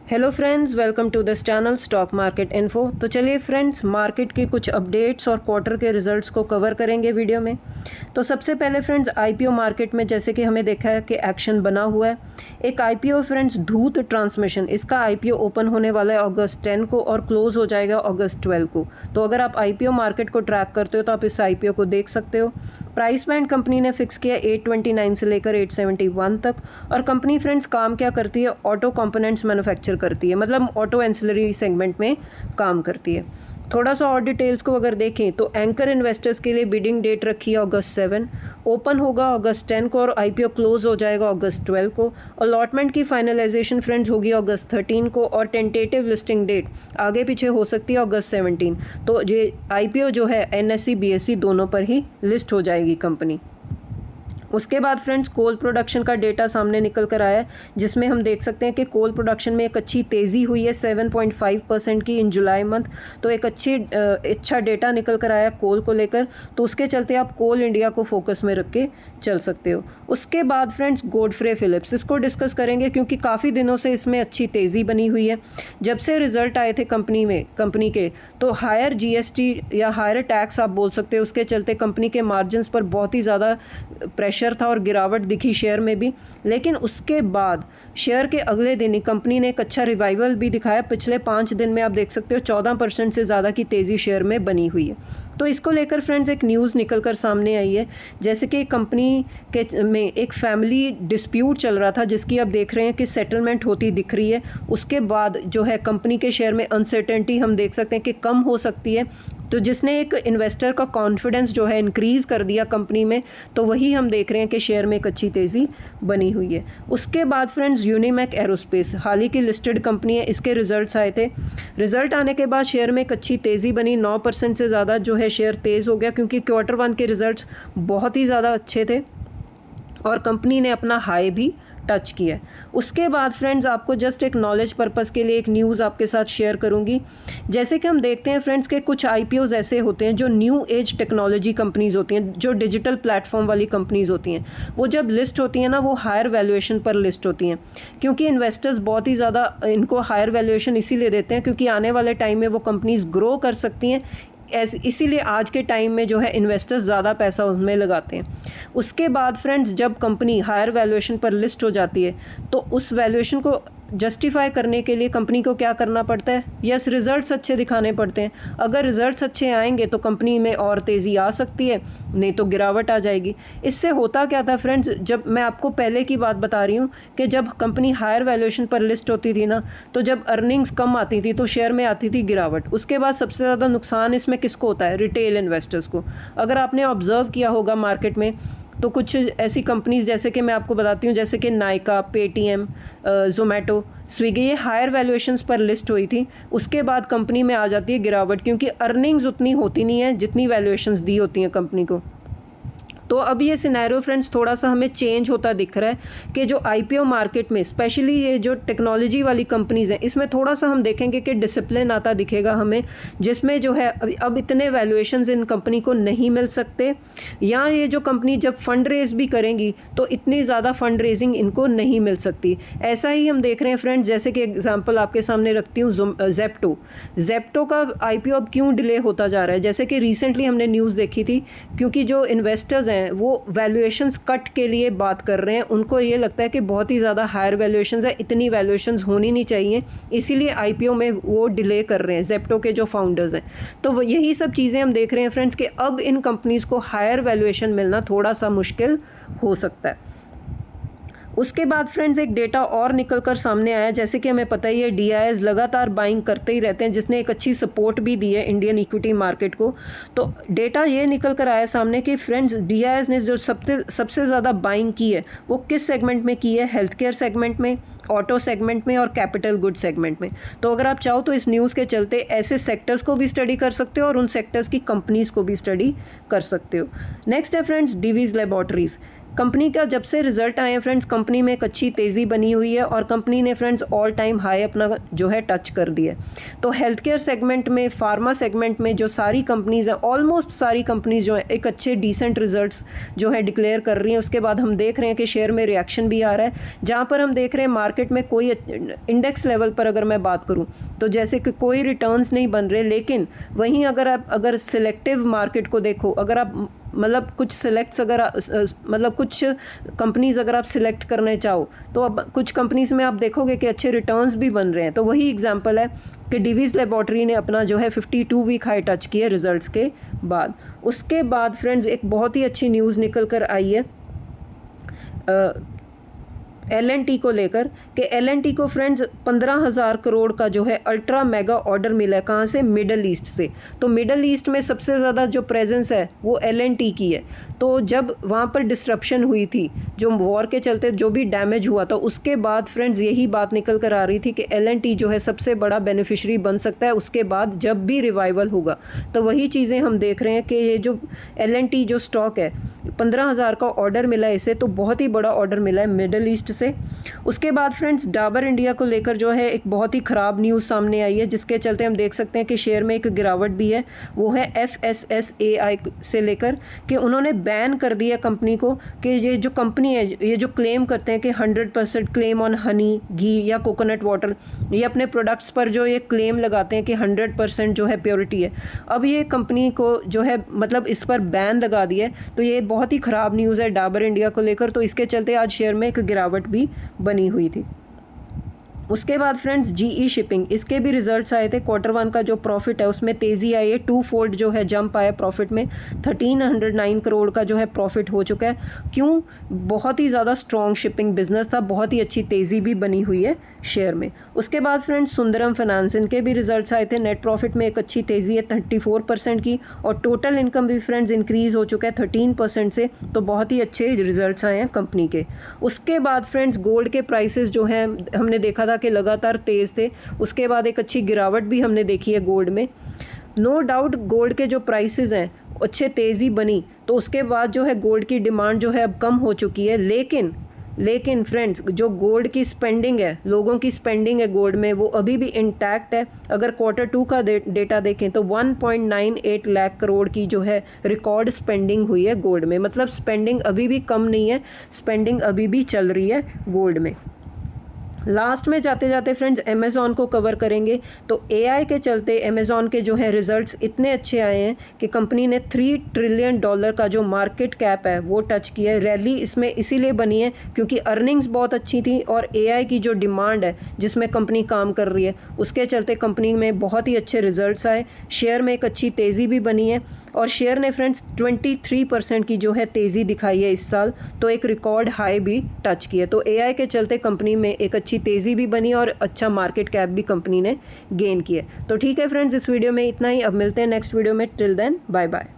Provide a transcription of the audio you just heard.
Hello friends, welcome to this channel stock market info. तो चलिए friends, market की कुछ अपडेट्स और क्वार्टर के रिजल्ट्स को कवर करेंगे वीडियो में। तो सबसे पहले फ्रेंड्स, आईपीओ मार्केट में जैसे कि हमें देखा है कि एक्शन बना हुआ है। एक आईपीओ फ्रेंड्स धूत ट्रांसमिशन, इसका आईपीओ ओपन होने वाला है अगस्त 10 को और क्लोज हो जाएगा अगस्त 12 को। तो अगर आप आईपीओ मार्केट को ट्रैक करते हो तो आप इस आईपीओ को देख सकते हो। प्राइस बैंड कंपनी ने फिक्स किया 829 से लेकर 871 तक। और कंपनी फ्रेंड्स काम क्या करती है? ऑटो कंपोनेंट्स मैन्युफैक्चर करती है, मतलब ऑटो एंसिलरी सेगमेंट में काम करती है। थोड़ा सा और डिटेल्स को अगर देखें तो एंकर इन्वेस्टर्स के लिए बिडिंग डेट रखी है अगस्त 7, ओपन होगा अगस्त 10 को और आईपीओ क्लोज हो जाएगा अगस्त 12 को। अलॉटमेंट की फाइनलाइजेशन फ्रेंड्स होगी अगस्त 13 को और टेंटेटिव लिस्टिंग डेट आगे पीछे हो सकती है अगस्त 17। तो ये आईपीओ जो है एनएसई बीएसई दोनों पर ही लिस्ट हो जाएगी कंपनी। उसके बाद फ्रेंड्स कोल प्रोडक्शन का डेटा सामने निकल कर आया है, जिसमें हम देख सकते हैं कि कोल प्रोडक्शन में एक अच्छी तेज़ी हुई है 7.5% की इन जुलाई मंथ। तो एक अच्छा डेटा निकल कर आया कोल को लेकर, तो उसके चलते आप कोल इंडिया को फोकस में रख के चल सकते हो। उसके बाद फ्रेंड्स गॉडफ्रे फिलिप्स, इसको डिस्कस करेंगे क्योंकि काफ़ी दिनों से इसमें अच्छी तेज़ी बनी हुई है। जब से रिजल्ट आए थे कंपनी के, तो हायर जीएसटी या हायर टैक्स आप बोल सकते हो, उसके चलते कंपनी के मार्जिन्स पर बहुत ही ज़्यादा प्रेशर था और गिरावट दिखी शेयर में भी। लेकिन उसके बाद शेयर के अगले दिन ही कंपनी ने एक अच्छा रिवाइवल भी दिखाया। पिछले 5 दिन में आप देख सकते हो 14% से ज़्यादा की तेज़ी शेयर में बनी हुई है। तो इसको लेकर फ्रेंड्स एक न्यूज़ निकल कर सामने आई है, जैसे कि कंपनी के में एक फैमिली डिस्प्यूट चल रहा था, जिसकी आप देख रहे हैं कि सेटलमेंट होती दिख रही है। उसके बाद जो है कंपनी के शेयर में अनसर्टेनिटी हम देख सकते हैं कि कम हो सकती है, तो जिसने एक इन्वेस्टर का कॉन्फिडेंस जो है इंक्रीज़ कर दिया कंपनी में। तो वही हम देख रहे हैं कि शेयर में एक अच्छी तेज़ी बनी हुई है। उसके बाद फ्रेंड्स यूनिमैक एरोस्पेस हाल ही की लिस्टेड कंपनी है, इसके रिजल्ट्स आए थे। रिजल्ट आने के बाद शेयर में एक अच्छी तेज़ी बनी, 9% से ज़्यादा जो है शेयर तेज़ हो गया, क्योंकि क्वार्टर 1 के रिजल्ट्स बहुत ही ज़्यादा अच्छे थे और कंपनी ने अपना हाई भी टच किया है। उसके बाद फ्रेंड्स आपको जस्ट एक नॉलेज पर्पस के लिए एक न्यूज़ आपके साथ शेयर करूंगी। जैसे कि हम देखते हैं फ्रेंड्स के कुछ आईपीओज ऐसे होते हैं जो न्यू एज टेक्नोलॉजी कंपनीज होती हैं, जो डिजिटल प्लेटफॉर्म वाली कंपनीज होती हैं। वो जब लिस्ट होती हैं ना, वो हायर वैल्यूएशन पर लिस्ट होती हैं, क्योंकि इन्वेस्टर्स बहुत ही ज़्यादा इनको हायर वैल्यूएशन इसीलिए देते हैं क्योंकि आने वाले टाइम में वो कंपनीज ग्रो कर सकती हैं। इसीलिए आज के टाइम में जो है इन्वेस्टर्स ज़्यादा पैसा उसमें लगाते हैं। उसके बाद फ्रेंड्स जब कंपनी हायर वैल्यूएशन पर लिस्ट हो जाती है, तो उस वैल्यूएशन को जस्टिफाई करने के लिए कंपनी को क्या करना पड़ता है? यस, रिजल्ट्स अच्छे दिखाने पड़ते हैं। अगर रिजल्ट्स अच्छे आएंगे तो कंपनी में और तेज़ी आ सकती है, नहीं तो गिरावट आ जाएगी। इससे होता क्या था फ्रेंड्स, जब मैं आपको पहले की बात बता रही हूँ कि जब कंपनी हायर वैल्यूएशन पर लिस्ट होती थी ना, तो जब अर्निंग्स कम आती थी तो शेयर में आती थी गिरावट। उसके बाद सबसे ज़्यादा नुकसान इसमें किसको होता है? रिटेल इन्वेस्टर्स को। अगर आपने ऑब्जर्व किया होगा मार्केट में, तो कुछ ऐसी कंपनीज जैसे कि मैं आपको बताती हूँ, जैसे कि नायका, पेटीएम, जोमेटो, स्विगी, ये हायर वैल्यूएशंस पर लिस्ट हुई थी। उसके बाद कंपनी में आ जाती है गिरावट, क्योंकि अर्निंग्स उतनी होती नहीं है जितनी वैल्यूएशंस दी होती हैं कंपनी को। तो अब ये सिनेरियो फ्रेंड्स थोड़ा सा हमें चेंज होता दिख रहा है कि जो आईपीओ मार्केट में स्पेशली ये जो टेक्नोलॉजी वाली कंपनीज़ हैं, इसमें थोड़ा सा हम देखेंगे कि डिसिप्लिन आता दिखेगा हमें, जिसमें जो है अब इतने वैल्यूएशंस इन कंपनी को नहीं मिल सकते, या ये जो कंपनी जब फंड रेज भी करेंगी तो इतनी ज़्यादा फंड रेजिंग इनको नहीं मिल सकती। ऐसा ही हम देख रहे हैं फ्रेंड्स, जैसे कि एग्जाम्पल आपके सामने रखती हूँ जेप्टो का आईपीओ अब क्यों डिले होता जा रहा है? जैसे कि रिसेंटली हमने न्यूज़ देखी थी, क्योंकि जो इन्वेस्टर्स हैं वो वैल्यूएशंस कट के लिए बात कर रहे हैं। उनको ये लगता है कि बहुत ही ज़्यादा हायर वैल्यूएशंस है, इतनी वैल्यूएशंस होनी नहीं चाहिए, इसीलिए आईपीओ में वो डिले कर रहे हैं जेप्टो के जो फाउंडर्स हैं। तो यही सब चीज़ें हम देख रहे हैं फ्रेंड्स कि अब इन कंपनीज़ को हायर वैल्यूएशन मिलना थोड़ा सा मुश्किल हो सकता है। उसके बाद फ्रेंड्स एक डेटा और निकल कर सामने आया, जैसे कि हमें पता ही है डीआईएस लगातार बाइंग करते ही रहते हैं, जिसने एक अच्छी सपोर्ट भी दी है इंडियन इक्विटी मार्केट को। तो डेटा ये निकल कर आया सामने कि फ्रेंड्स डीआईएस ने जो सबसे ज़्यादा बाइंग की है वो किस सेगमेंट में की है? हेल्थ केयर सेगमेंट में, ऑटो सेगमेंट में और कैपिटल गुड सेगमेंट में। तो अगर आप चाहो तो इस न्यूज़ के चलते ऐसे सेक्टर्स को भी स्टडी कर सकते हो और उन सेक्टर्स की कंपनीज़ को भी स्टडी कर सकते हो। नेक्स्ट है फ्रेंड्स डिवीज़ लेबॉर्ट्रीज़। कंपनी का जब से रिजल्ट आए हैं फ्रेंड्स, कंपनी में एक अच्छी तेज़ी बनी हुई है और कंपनी ने फ्रेंड्स ऑल टाइम हाई अपना जो है टच कर दिया है। तो हेल्थ केयर सेगमेंट में, फार्मा सेगमेंट में जो सारी कंपनीज़ हैं, ऑलमोस्ट सारी कंपनीज जो है एक अच्छे डिसेंट रिजल्ट्स जो है डिक्लेयर कर रही हैं। उसके बाद हम देख रहे हैं कि शेयर में रिएक्शन भी आ रहा है, जहाँ पर हम देख रहे हैं मार्केट में कोई इंडेक्स लेवल पर अगर मैं बात करूँ तो जैसे कि कोई रिटर्न्स नहीं बन रहे, लेकिन वहीं अगर सिलेक्टिव मार्केट को देखो, अगर आप मतलब कुछ सिलेक्ट्स अगर मतलब कुछ कंपनीज़ अगर आप सिलेक्ट करने चाहो तो अब कुछ कंपनीज़ में आप देखोगे कि अच्छे रिटर्न्स भी बन रहे हैं। तो वही एग्जांपल है कि डिवीज़ लेबॉरेटरी ने अपना जो है 52 वीक हाई टच किया रिजल्ट्स के बाद। उसके बाद फ्रेंड्स एक बहुत ही अच्छी न्यूज़ निकल कर आई है L&T को लेकर कि L&T को फ्रेंड्स 15,000 करोड़ का जो है अल्ट्रा मेगा ऑर्डर मिला है। कहाँ से? मिडल ईस्ट से। तो मिडल ईस्ट में सबसे ज़्यादा जो प्रेजेंस है वो L&T की है। तो जब वहाँ पर डिस्रप्शन हुई थी, जो वॉर के चलते जो भी डैमेज हुआ था, उसके बाद फ्रेंड्स यही बात निकल कर आ रही थी कि L&T जो है सबसे बड़ा बेनिफिशरी बन सकता है उसके बाद जब भी रिवाइवल होगा। तो वही चीज़ें हम देख रहे हैं कि ये जो L&T जो स्टॉक है 15,000 का ऑर्डर मिला है इसे, तो बहुत ही बड़ा ऑर्डर मिला है मिडल ईस्ट से। उसके बाद फ्रेंड्स डाबर इंडिया को लेकर जो है एक बहुत ही ख़राब न्यूज़ सामने आई है, जिसके चलते हम देख सकते हैं कि शेयर में एक गिरावट भी है। वो है FSSAI से लेकर कि उन्होंने बैन कर दिया कंपनी को कि ये जो कंपनी है, ये जो क्लेम करते हैं कि 100% क्लेम ऑन हनी, घी या कोकोनट वाटर, ये अपने प्रोडक्ट्स पर जो ये क्लेम लगाते हैं कि 100% जो है प्योरिटी है, अब ये कंपनी को जो है मतलब इस पर बैन लगा दिया है। तो ये बहुत ही ख़राब न्यूज़ है डाबर इंडिया को लेकर। तो इसके चलते आज शेयर में एक गिरावट भी बनी हुई थी। उसके बाद फ्रेंड्स GE शिपिंग, इसके भी रिजल्ट्स आए थे। Q1 का जो प्रॉफिट है उसमें तेज़ी आई है, 2 फोल्ड जो है जंप आया प्रॉफिट में, 1309 करोड़ का जो है प्रॉफिट हो चुका है। क्यों? बहुत ही ज़्यादा स्ट्रॉन्ग शिपिंग बिजनेस था, बहुत ही अच्छी तेज़ी भी बनी हुई है शेयर में। उसके बाद फ्रेंड्स सुंदरम फाइनेंस, इनके भी रिजल्ट्स आए थे। नेट प्रॉफिट में एक अच्छी तेज़ी है 34% की, और टोटल इनकम भी फ्रेंड्स इंक्रीज़ हो चुका है 13% से। तो बहुत ही अच्छे रिजल्ट्स आए हैं कंपनी के। उसके बाद फ्रेंड्स गोल्ड के प्राइसेस जो हैं हमने देखा था कि लगातार तेज़ थे, उसके बाद एक अच्छी गिरावट भी हमने देखी है गोल्ड में। नो डाउट गोल्ड के जो प्राइसेस हैं अच्छे तेज़ी बनी, तो उसके बाद जो है गोल्ड की डिमांड जो है अब कम हो चुकी है। लेकिन फ्रेंड्स जो गोल्ड की स्पेंडिंग है, लोगों की स्पेंडिंग है गोल्ड में, वो अभी भी इंटैक्ट है। अगर Q2 का डेटा देखें तो 1.98 लाख करोड़ की जो है रिकॉर्ड स्पेंडिंग हुई है गोल्ड में। मतलब स्पेंडिंग अभी भी कम नहीं है, स्पेंडिंग अभी भी चल रही है गोल्ड में। लास्ट में जाते जाते फ्रेंड्स अमेज़ॉन को कवर करेंगे। तो AI के चलते अमेज़ॉन के जो है रिजल्ट्स इतने अच्छे आए हैं कि कंपनी ने $3 ट्रिलियन का जो मार्केट कैप है वो टच किया है। रैली इसमें इसीलिए बनी है क्योंकि अर्निंग्स बहुत अच्छी थी और AI की जो डिमांड है जिसमें कंपनी काम कर रही है, उसके चलते कंपनी में बहुत ही अच्छे रिजल्ट्स आए। शेयर में एक अच्छी तेज़ी भी बनी है और शेयर ने फ्रेंड्स 23% की जो है तेज़ी दिखाई है इस साल, तो एक रिकॉर्ड हाई भी टच किया। तो AI के चलते कंपनी में एक अच्छी तेज़ी भी बनी और अच्छा मार्केट कैप भी कंपनी ने गेन किया। तो ठीक है फ्रेंड्स, इस वीडियो में इतना ही। अब मिलते हैं नेक्स्ट वीडियो में। Till then bye bye.